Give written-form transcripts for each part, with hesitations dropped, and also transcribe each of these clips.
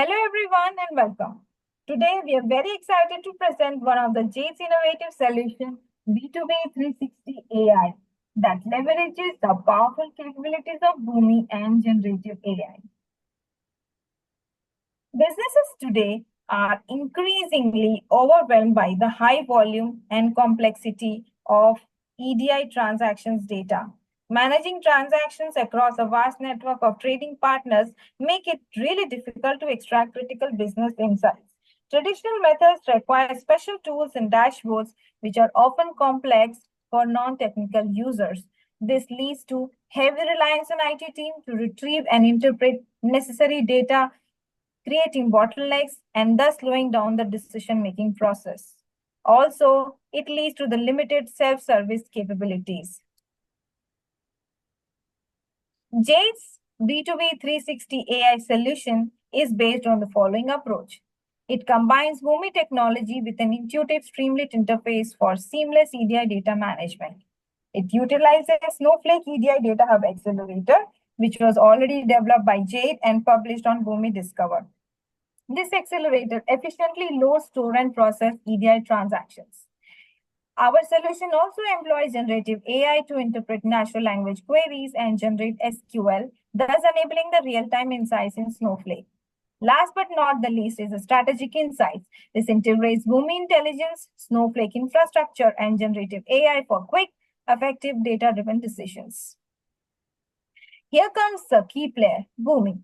Hello everyone and welcome. Today we are very excited to present one of the Jade's innovative solution, B2B 360 AI, that leverages the powerful capabilities of BOOMI and generative AI. Businesses today are increasingly overwhelmed by the high volume and complexity of EDI transactions data. Managing transactions across a vast network of trading partners make it really difficult to extract critical business insights. Traditional methods require special tools and dashboards, which are often complex for non-technical users. This leads to heavy reliance on IT team to retrieve and interpret necessary data, creating bottlenecks and thus slowing down the decision-making process. Also, it leads to the limited self-service capabilities. Jade's B2B 360 AI solution is based on the following approach. It combines BOOMI technology with an intuitive Streamlit interface for seamless EDI data management. It utilizes Snowflake EDI Data Hub Accelerator, which was already developed by Jade and published on BOOMI Discover. This accelerator efficiently loads, store, and process EDI transactions. Our solution also employs generative AI to interpret natural language queries and generate SQL, thus enabling the real-time insights in Snowflake. Last but not the least is the strategic insights. This integrates BOOMI intelligence, Snowflake infrastructure, and generative AI for quick, effective data-driven decisions. Here comes the key player, BOOMI.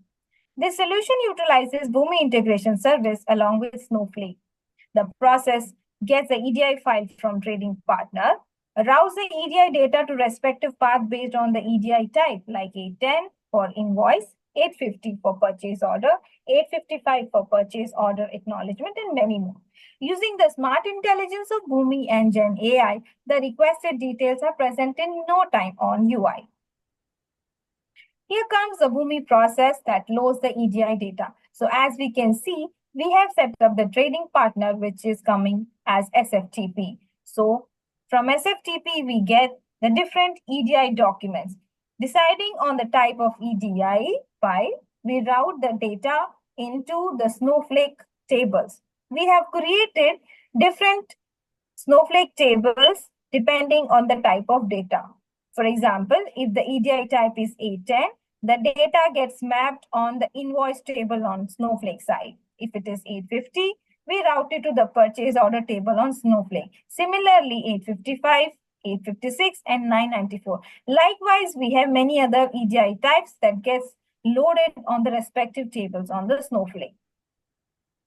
This solution utilizes BOOMI integration service along with Snowflake. The process gets the EDI file from trading partner, routes the EDI data to respective path based on the EDI type, like 810 for invoice, 850 for purchase order, 855 for purchase order acknowledgement, and many more. Using the smart intelligence of BOOMI and Gen AI, the requested details are present in no time on UI. Here comes the BOOMI process that loads the EDI data. So as we can see, we have set up the trading partner, which is coming as SFTP. So from SFTP, we get the different EDI documents. Deciding on the type of EDI file, we route the data into the Snowflake tables. We have created different Snowflake tables depending on the type of data. For example, if the EDI type is 810, the data gets mapped on the invoice table on Snowflake side. If it is 850, we route it to the purchase order table on Snowflake. Similarly, 855, 856, and 994. Likewise, we have many other EDI types that gets loaded on the respective tables on the Snowflake.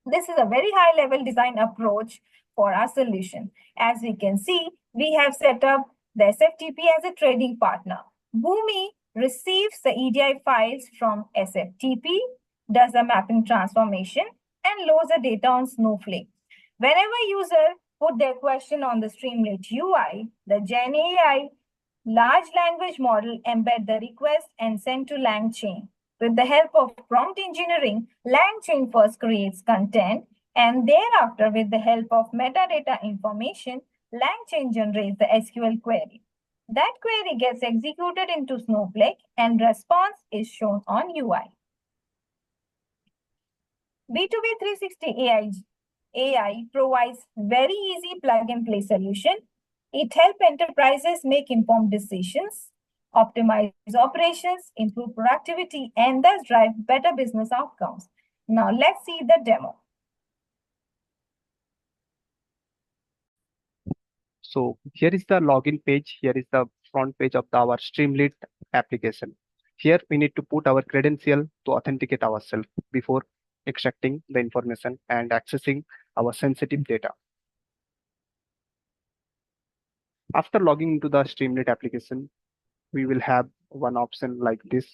This is a very high-level design approach for our solution. As we can see, we have set up the SFTP as a trading partner. BOOMI receives the EDI files from SFTP, does a mapping transformation, and loads the data on Snowflake. Whenever user put their question on the Streamlit UI, the Gen AI large language model embed the request and send to LangChain. With the help of prompt engineering, LangChain first creates content, and thereafter, with the help of metadata information, LangChain generates the SQL query. That query gets executed into Snowflake, and response is shown on UI. B2B 360 AI provides very easy plug-and-play solution. It helps enterprises make informed decisions, optimize operations, improve productivity, and thus drive better business outcomes. Now let's see the demo. So here is the login page. Here is the front page of our Streamlit application. Here we need to put our credential to authenticate ourselves before extracting the information and accessing our sensitive data. After logging into the Streamlit application, we will have one option like this.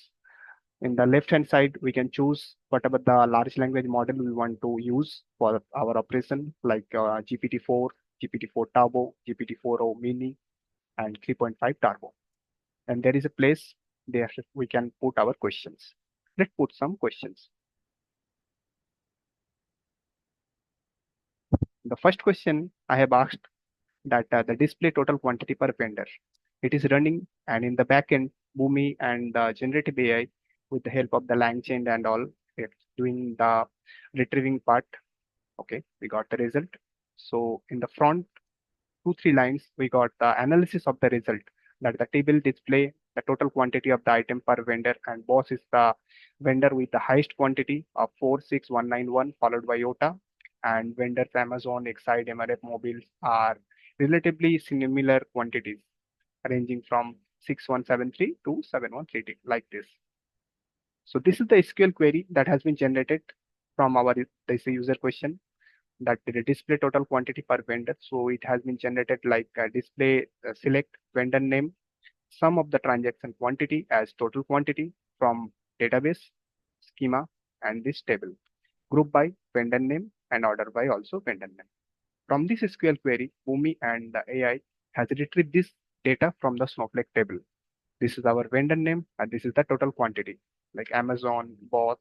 In the left-hand side, we can choose whatever the large language model we want to use for our operation, like GPT-4, GPT-4 Turbo, GPT-4o Mini, and 3.5 Turbo. And there is a place there we can put our questions. Let's put some questions. The first question I have asked that the display total quantity per vendor. It is running, and in the backend, BOOMI and the generative AI with the help of the LangChain and all, it's doing the retrieving part. Okay, we got the result. So in the front 2-3 lines, we got the analysis of the result, that the table display the total quantity of the item per vendor, and boss is the vendor with the highest quantity of 46191, followed by Yota, and vendors Amazon, Exide, MRF, Mobiles are relatively similar quantities ranging from 6173 to 7132, like this. So this is the SQL query that has been generated from our this user question, that the display total quantity per vendor. So it has been generated like display select vendor name, sum of the transaction quantity as total quantity from database schema and this table, group by vendor name and order by also vendor name. From this SQL query, BOOMI and the AI has retrieved this data from the Snowflake table. This is our vendor name and this is the total quantity, like Amazon, Boss,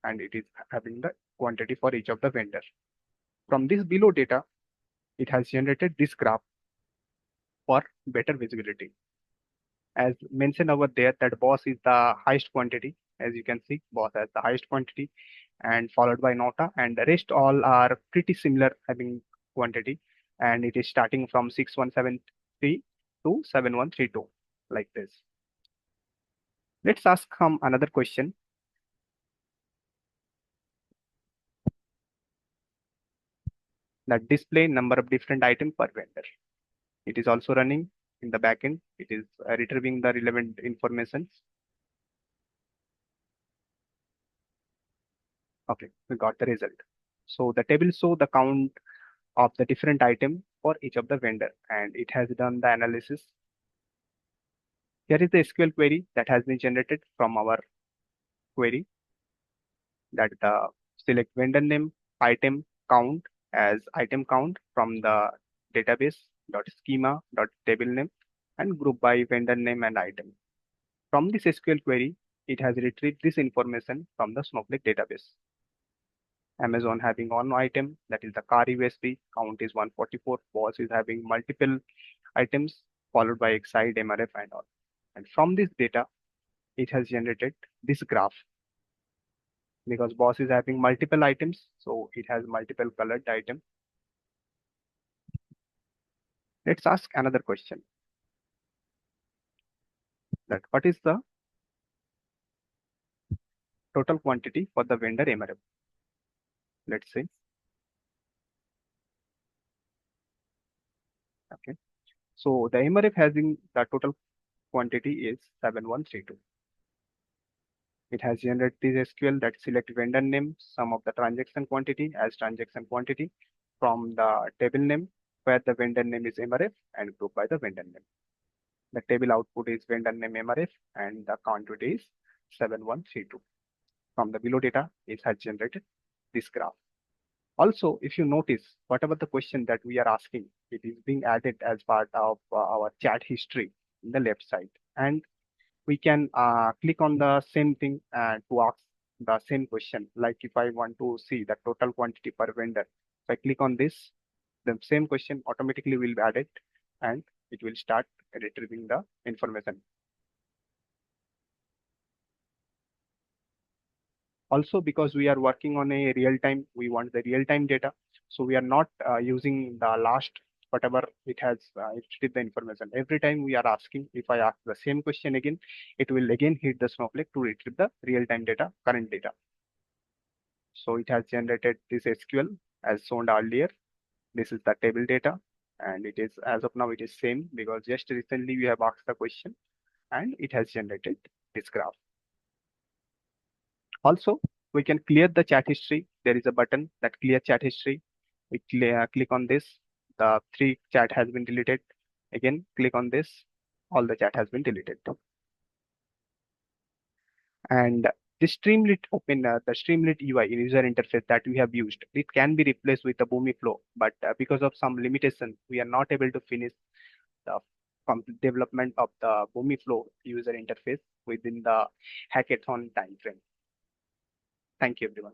and it is having the quantity for each of the vendors. From this below data, it has generated this graph for better visibility. As mentioned over there, that Boss is the highest quantity. As you can see, Boss has the highest quantity and followed by Nota, and the rest all are pretty similar having quantity. And it is starting from 6173 to 7132, like this. Let's ask another question. That display number of different items per vendor. It is also running in the backend. It is retrieving the relevant information. Okay, we got the result. So the table show the count of the different item for each of the vendor, and it has done the analysis. Here is the SQL query that has been generated from our query, that the select vendor name item count as item count from the database dot schema dot table name and group by vendor name and item. From this SQL query, it has retrieved this information from the Snowflake database. Amazon having one item, that is the car USB, count is 144. Boss is having multiple items, followed by Excite, MRF, and all. And from this data, it has generated this graph. Because Boss is having multiple items, so it has multiple colored items. Let's ask another question. That what is the total quantity for the vendor MRF? Let's say. Okay. So the MRF having the total quantity is 7132. It has generated this SQL that select vendor name, sum of the transaction quantity as transaction quantity from the table name, where the vendor name is MRF and group by the vendor name. The table output is vendor name MRF and the quantity is 7132. From the below data, it has generated this graph. Also, if you notice, whatever the question that we are asking, it is being added as part of our chat history in the left side. And we can click on the same thing to ask the same question. Like if I want to see the total quantity per vendor, if I click on this, the same question automatically will be added and it will start retrieving the information. Also, because we are working on a real time, we want the real time data. So we are not using the last whatever it has retrieved the information. Every time we are asking, if I ask the same question again, it will again hit the Snowflake to retrieve the real time data, current data. So it has generated this SQL as shown earlier. This is the table data, and it is as of now it is same because just recently we have asked the question and it has generated this graph. Also, we can clear the chat history. There is a button that clear chat history. We click on this. The 3 chat has been deleted. Again, click on this. All the chat has been deleted. And the Streamlit the Streamlit UI user interface that we have used, it can be replaced with the BOOMI flow. But because of some limitation, we are not able to finish the development of the BOOMI flow user interface within the hackathon timeframe. Thank you, everyone.